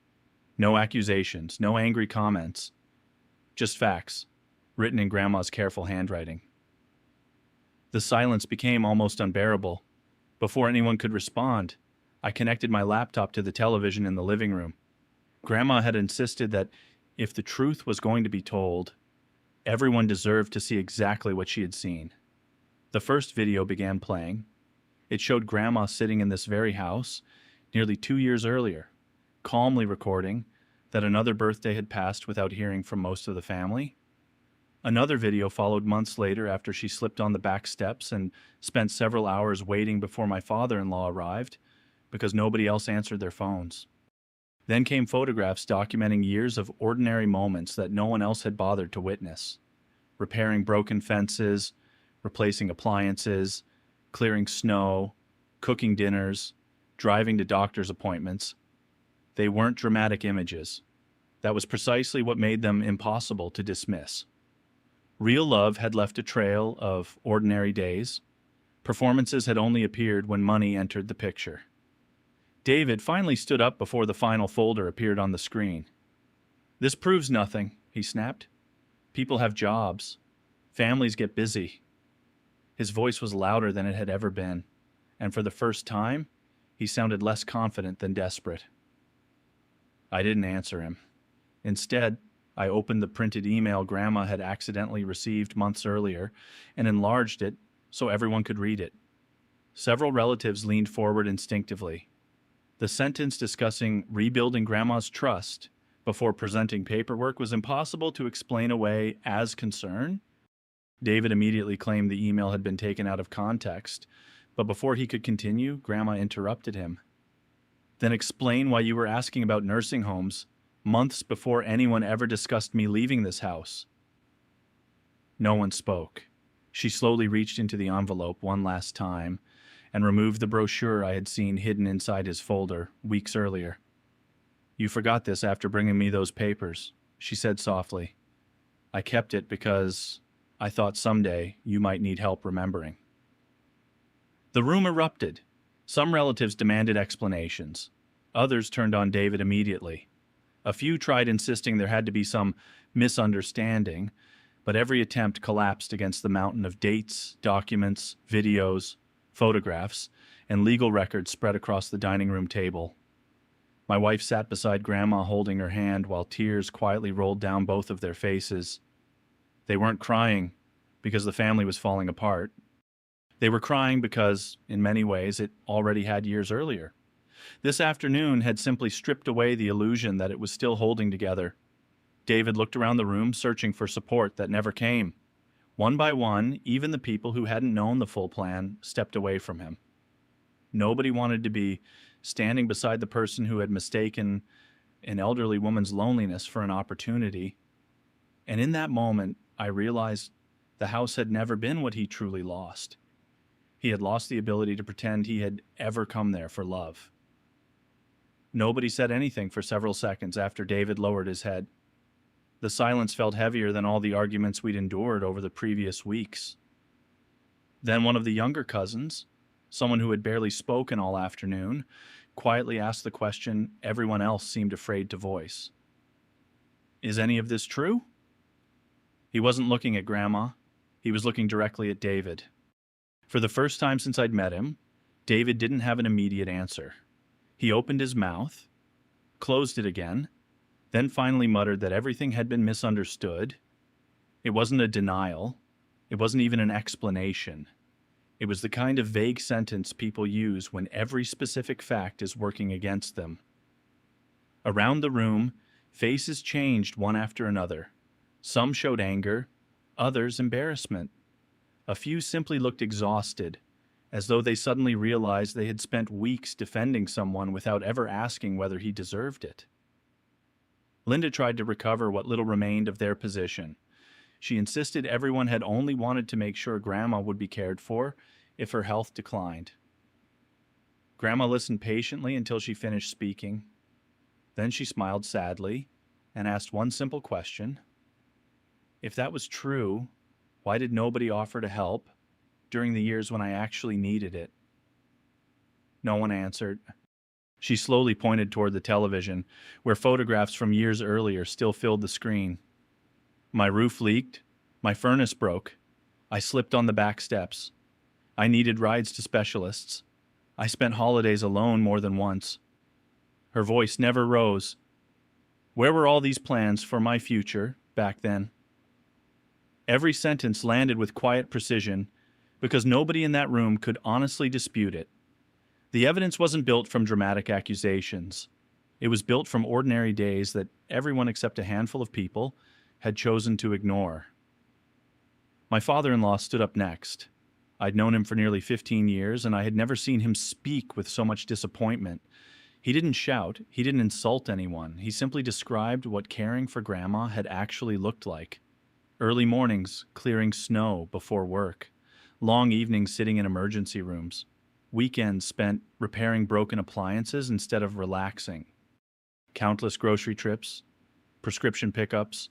No accusations, no angry comments, just facts, written in Grandma's careful handwriting. The silence became almost unbearable. Before anyone could respond, I connected my laptop to the television in the living room. Grandma had insisted that if the truth was going to be told, everyone deserved to see exactly what she had seen. The first video began playing. It showed Grandma sitting in this very house nearly 2 years earlier, calmly recording that another birthday had passed without hearing from most of the family. Another video followed months later after she slipped on the back steps and spent several hours waiting before my father-in-law arrived because nobody else answered their phones. Then came photographs documenting years of ordinary moments that no one else had bothered to witness. Repairing broken fences, replacing appliances, clearing snow, cooking dinners, driving to doctor's appointments. They weren't dramatic images. That was precisely what made them impossible to dismiss. Real love had left a trail of ordinary days. Performances had only appeared when money entered the picture. David finally stood up before the final folder appeared on the screen. "This proves nothing," he snapped. "People have jobs. Families get busy." His voice was louder than it had ever been, and for the first time, he sounded less confident than desperate. I didn't answer him. Instead, I opened the printed email Grandma had accidentally received months earlier and enlarged it so everyone could read it. Several relatives leaned forward instinctively. The sentence discussing rebuilding Grandma's trust before presenting paperwork was impossible to explain away as concern. David immediately claimed the email had been taken out of context, but before he could continue, Grandma interrupted him. "Then explain why you were asking about nursing homes months before anyone ever discussed me leaving this house." No one spoke. She slowly reached into the envelope one last time and removed the brochure I had seen hidden inside his folder weeks earlier. "You forgot this after bringing me those papers," she said softly. "I kept it because I thought someday you might need help remembering." The room erupted. Some relatives demanded explanations. Others turned on David immediately. A few tried insisting there had to be some misunderstanding, but every attempt collapsed against the mountain of dates, documents, videos, photographs, and legal records spread across the dining room table. My wife sat beside Grandma holding her hand while tears quietly rolled down both of their faces. They weren't crying because the family was falling apart. They were crying because, in many ways, it already had years earlier. This afternoon had simply stripped away the illusion that it was still holding together. David looked around the room, searching for support that never came. One by one, even the people who hadn't known the full plan stepped away from him. Nobody wanted to be standing beside the person who had mistaken an elderly woman's loneliness for an opportunity. And in that moment, I realized the house had never been what he truly lost. He had lost the ability to pretend he had ever come there for love. Nobody said anything for several seconds after David lowered his head. The silence felt heavier than all the arguments we'd endured over the previous weeks. Then one of the younger cousins, someone who had barely spoken all afternoon, quietly asked the question everyone else seemed afraid to voice. "Is any of this true?" He wasn't looking at Grandma. He was looking directly at David. For the first time since I'd met him, David didn't have an immediate answer. He opened his mouth, closed it again, then finally muttered that everything had been misunderstood. It wasn't a denial. It wasn't even an explanation. It was the kind of vague sentence people use when every specific fact is working against them. Around the room, faces changed one after another. Some showed anger, others embarrassment. A few simply looked exhausted, as though they suddenly realized they had spent weeks defending someone without ever asking whether he deserved it. Linda tried to recover what little remained of their position. She insisted everyone had only wanted to make sure Grandma would be cared for if her health declined. Grandma listened patiently until she finished speaking. Then she smiled sadly and asked one simple question. If that was true, why did nobody offer to help during the years when I actually needed it? No one answered. She slowly pointed toward the television, where photographs from years earlier still filled the screen. My roof leaked. My furnace broke. I slipped on the back steps. I needed rides to specialists. I spent holidays alone more than once. Her voice never rose. Where were all these plans for my future back then? Every sentence landed with quiet precision because nobody in that room could honestly dispute it. The evidence wasn't built from dramatic accusations. It was built from ordinary days that everyone except a handful of people had chosen to ignore. My father-in-law stood up next. I'd known him for nearly 15 years, and I had never seen him speak with so much disappointment. He didn't shout. He didn't insult anyone. He simply described what caring for Grandma had actually looked like. Early mornings clearing snow before work. Long evenings sitting in emergency rooms. Weekends spent repairing broken appliances instead of relaxing. Countless grocery trips, prescription pickups,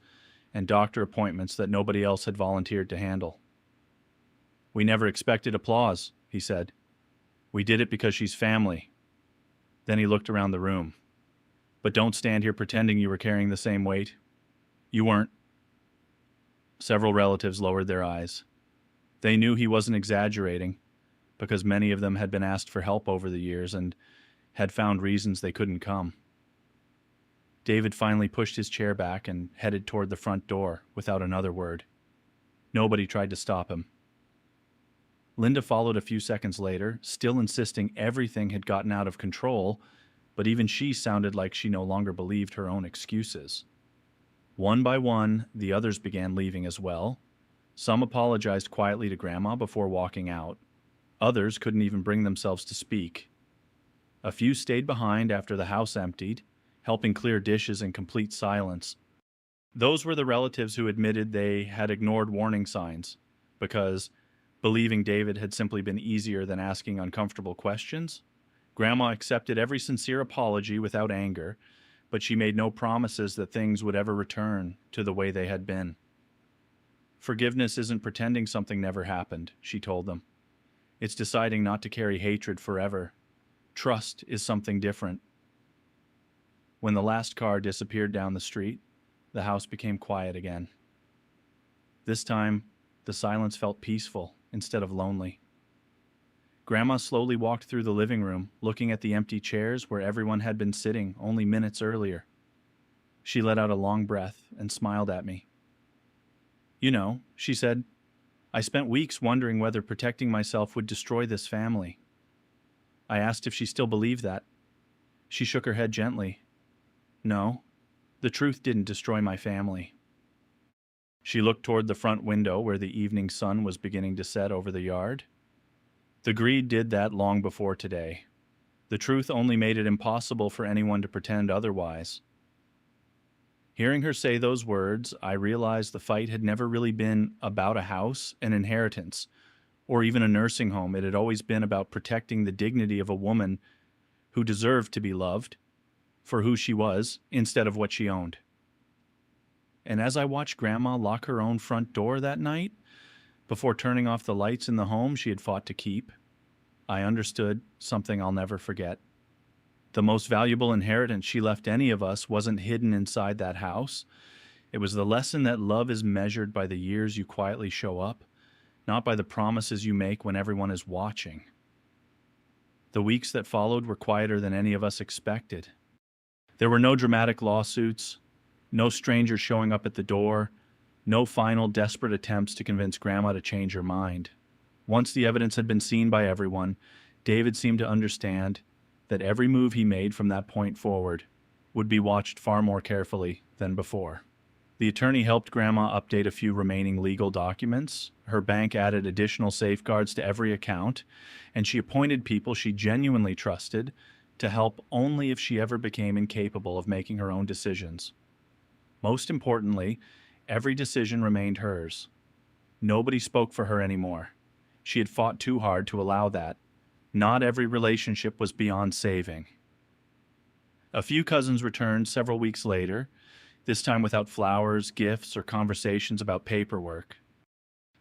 and doctor appointments that nobody else had volunteered to handle. We never expected applause, he said. We did it because she's family. Then he looked around the room. But don't stand here pretending you were carrying the same weight. You weren't. Several relatives lowered their eyes. They knew he wasn't exaggerating, because many of them had been asked for help over the years and had found reasons they couldn't come. David finally pushed his chair back and headed toward the front door without another word. Nobody tried to stop him. Linda followed a few seconds later, still insisting everything had gotten out of control, but even she sounded like she no longer believed her own excuses. One by one, the others began leaving as well. Some apologized quietly to Grandma before walking out. Others couldn't even bring themselves to speak. A few stayed behind after the house emptied, helping clear dishes in complete silence. Those were the relatives who admitted they had ignored warning signs, because, believing David had simply been easier than asking uncomfortable questions, Grandma accepted every sincere apology without anger, but she made no promises that things would ever return to the way they had been. Forgiveness isn't pretending something never happened, she told them. It's deciding not to carry hatred forever. Trust is something different. When the last car disappeared down the street, the house became quiet again. This time, the silence felt peaceful instead of lonely. Grandma slowly walked through the living room, looking at the empty chairs where everyone had been sitting only minutes earlier. She let out a long breath and smiled at me. You know, she said, I spent weeks wondering whether protecting myself would destroy this family. I asked if she still believed that. She shook her head gently. No, the truth didn't destroy my family. She looked toward the front window where the evening sun was beginning to set over the yard. The greed did that long before today. The truth only made it impossible for anyone to pretend otherwise. Hearing her say those words, I realized the fight had never really been about a house, an inheritance, or even a nursing home. It had always been about protecting the dignity of a woman who deserved to be loved for who she was instead of what she owned. And as I watched Grandma lock her own front door that night, before turning off the lights in the home she had fought to keep, I understood something I'll never forget. The most valuable inheritance she left any of us wasn't hidden inside that house. It was the lesson that love is measured by the years you quietly show up, not by the promises you make when everyone is watching. The weeks that followed were quieter than any of us expected. There were no dramatic lawsuits, no strangers showing up at the door, no final desperate attempts to convince Grandma to change her mind. Once the evidence had been seen by everyone, David seemed to understand that every move he made from that point forward would be watched far more carefully than before. The attorney helped Grandma update a few remaining legal documents. Her bank added additional safeguards to every account, and she appointed people she genuinely trusted to help only if she ever became incapable of making her own decisions. Most importantly, every decision remained hers. Nobody spoke for her anymore. She had fought too hard to allow that. Not every relationship was beyond saving. A few cousins returned several weeks later, this time without flowers, gifts, or conversations about paperwork.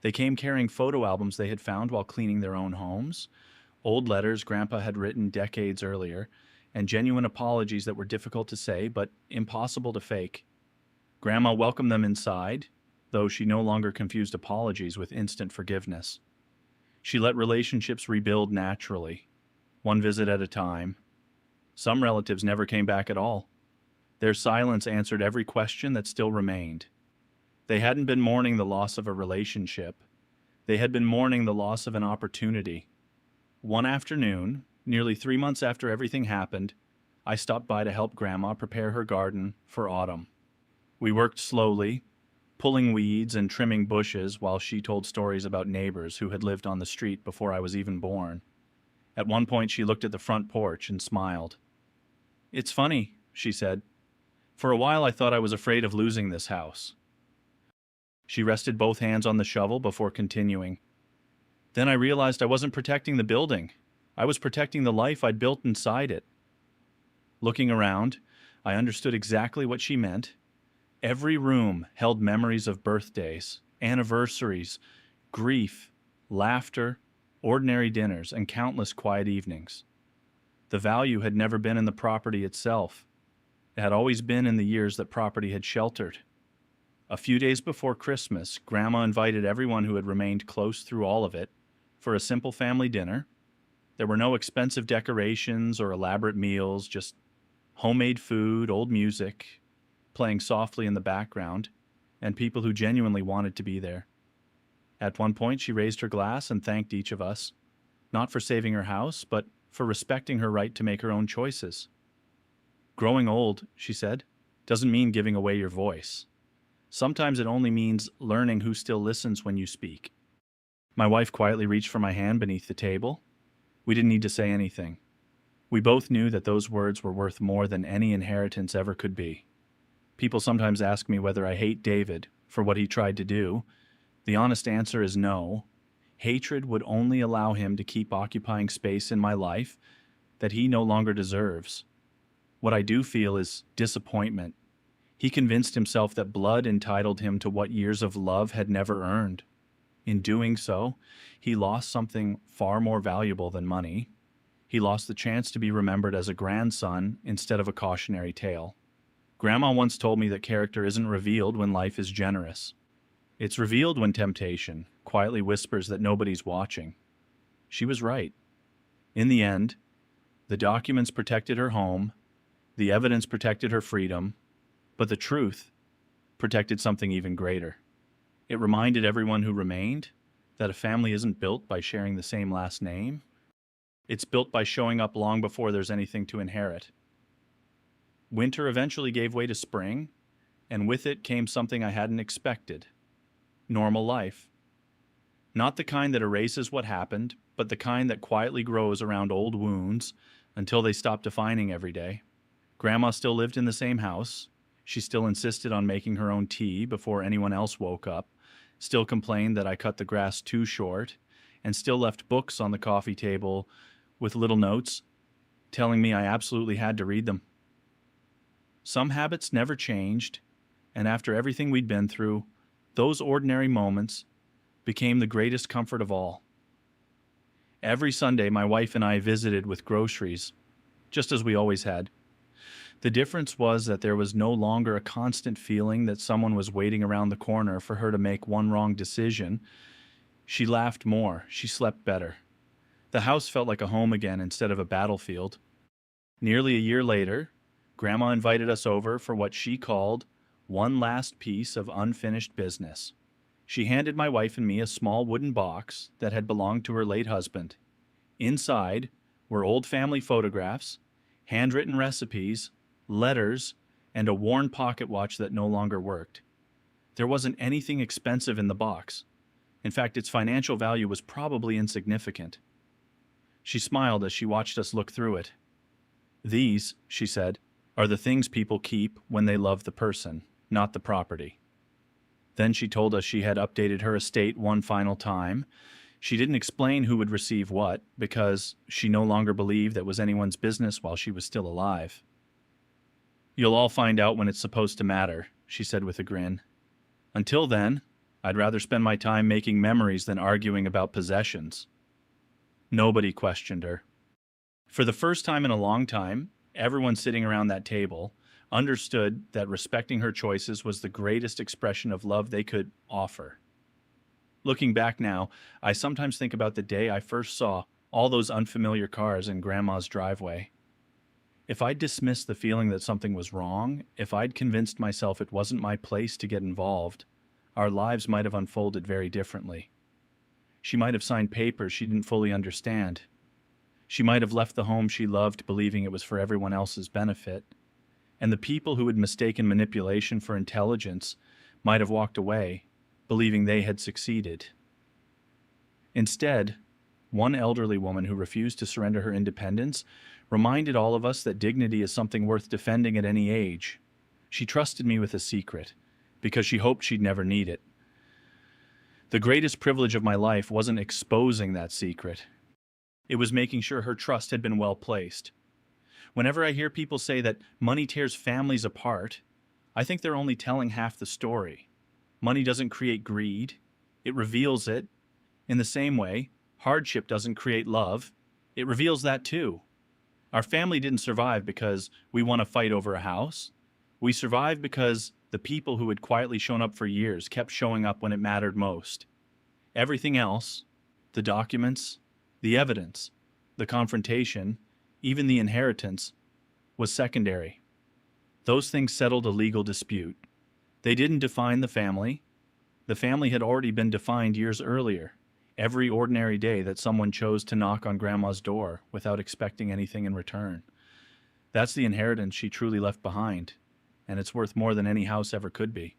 They came carrying photo albums they had found while cleaning their own homes, old letters Grandpa had written decades earlier, and genuine apologies that were difficult to say but impossible to fake. Grandma welcomed them inside, though she no longer confused apologies with instant forgiveness. She let relationships rebuild naturally, one visit at a time. Some relatives never came back at all. Their silence answered every question that still remained. They hadn't been mourning the loss of a relationship. They had been mourning the loss of an opportunity. One afternoon, nearly 3 months after everything happened, I stopped by to help Grandma prepare her garden for autumn. We worked slowly, pulling weeds and trimming bushes while she told stories about neighbors who had lived on the street before I was even born. At one point, she looked at the front porch and smiled. "It's funny," she said. "For a while I thought I was afraid of losing this house." She rested both hands on the shovel before continuing. "Then I realized I wasn't protecting the building. I was protecting the life I'd built inside it." Looking around, I understood exactly what she meant. Every room held memories of birthdays, anniversaries, grief, laughter, ordinary dinners, and countless quiet evenings. The value had never been in the property itself. It had always been in the years that property had sheltered. A few days before Christmas, Grandma invited everyone who had remained close through all of it for a simple family dinner. There were no expensive decorations or elaborate meals, just homemade food, old music, playing softly in the background, and people who genuinely wanted to be there. At one point, she raised her glass and thanked each of us, not for saving her house, but for respecting her right to make her own choices. "Growing old," she said, "doesn't mean giving away your voice. Sometimes it only means learning who still listens when you speak." My wife quietly reached for my hand beneath the table. We didn't need to say anything. We both knew that those words were worth more than any inheritance ever could be. People sometimes ask me whether I hate David for what he tried to do. The honest answer is no. Hatred would only allow him to keep occupying space in my life that he no longer deserves. What I do feel is disappointment. He convinced himself that blood entitled him to what years of love had never earned. In doing so, he lost something far more valuable than money. He lost the chance to be remembered as a grandson instead of a cautionary tale. Grandma once told me that character isn't revealed when life is generous. It's revealed when temptation quietly whispers that nobody's watching. She was right. In the end, the documents protected her home, the evidence protected her freedom, but the truth protected something even greater. It reminded everyone who remained that a family isn't built by sharing the same last name. It's built by showing up long before there's anything to inherit. Winter eventually gave way to spring, and with it came something I hadn't expected. Normal life. Not the kind that erases what happened, but the kind that quietly grows around old wounds, until they stopped defining every day. Grandma still lived in the same house. She still insisted on making her own tea before anyone else woke up, still complained that I cut the grass too short, and still left books on the coffee table with little notes telling me I absolutely had to read them. Some habits never changed, and after everything we'd been through, those ordinary moments became the greatest comfort of all. Every Sunday, my wife and I visited with groceries, just as we always had. The difference was that there was no longer a constant feeling that someone was waiting around the corner for her to make one wrong decision. She laughed more. She slept better. The house felt like a home again instead of a battlefield. Nearly a year later, Grandma invited us over for what she called one last piece of unfinished business. She handed my wife and me a small wooden box that had belonged to her late husband. Inside were old family photographs, handwritten recipes, letters, and a worn pocket watch that no longer worked. There wasn't anything expensive in the box. In fact, its financial value was probably insignificant. She smiled as she watched us look through it. "These," she said, "are the things people keep when they love the person, not the property." Then she told us she had updated her estate one final time. She didn't explain who would receive what, because she no longer believed that was anyone's business while she was still alive. "You'll all find out when it's supposed to matter," she said with a grin. "Until then, I'd rather spend my time making memories than arguing about possessions." Nobody questioned her. For the first time in a long time, everyone sitting around that table understood that respecting her choices was the greatest expression of love they could offer. Looking back now, I sometimes think about the day I first saw all those unfamiliar cars in Grandma's driveway. If I'd dismissed the feeling that something was wrong, if I'd convinced myself it wasn't my place to get involved, our lives might have unfolded very differently. She might have signed papers she didn't fully understand. She might have left the home she loved believing it was for everyone else's benefit. And the people who had mistaken manipulation for intelligence might have walked away, believing they had succeeded. Instead, one elderly woman who refused to surrender her independence reminded all of us that dignity is something worth defending at any age. She trusted me with a secret, because she hoped she'd never need it. The greatest privilege of my life wasn't exposing that secret. It was making sure her trust had been well placed. Whenever I hear people say that money tears families apart, I think they're only telling half the story. Money doesn't create greed. It reveals it. In the same way, hardship doesn't create love. It reveals that too. Our family didn't survive because we won a fight over a house. We survived because the people who had quietly shown up for years kept showing up when it mattered most. Everything else, the documents, the evidence, the confrontation, even the inheritance, was secondary. Those things settled a legal dispute. They didn't define the family. The family had already been defined years earlier, every ordinary day that someone chose to knock on Grandma's door without expecting anything in return. That's the inheritance she truly left behind, and it's worth more than any house ever could be.